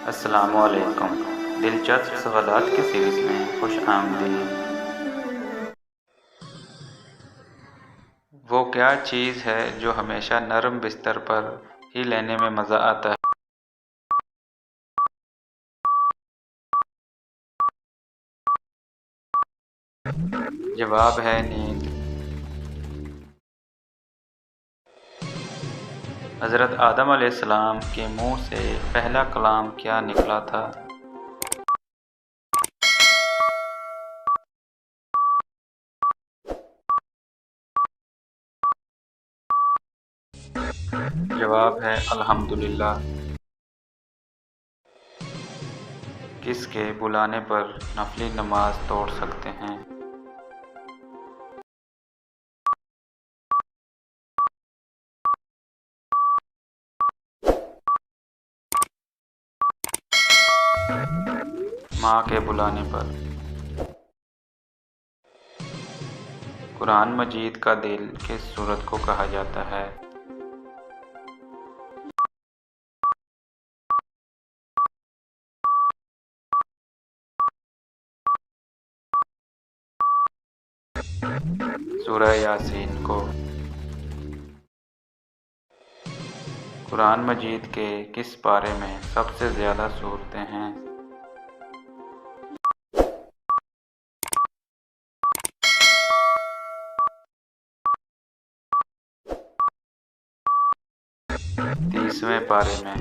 अस्सलामुअलैकुम। दिलचस्प सवालात की सीरीज़ में खुश आमदीद। वो क्या चीज़ है जो हमेशा नरम बिस्तर पर ही लेने में मज़ा आता है? जवाब है नींद। हज़रत आदम अलैहिस्सलाम के मुँह से पहला कलाम क्या निकला था? जवाब है अल्हम्दुलिल्लाह। किसके बुलाने पर नफली नमाज तोड़ सकते हैं? माँ के बुलाने पर। कुरान मजीद का दिल किस सूरत को कहा जाता है? सूरह यासीन को। कुरान मजीद के किस पारे में सबसे ज़्यादा सूरतें हैं? तीसवें पारे में।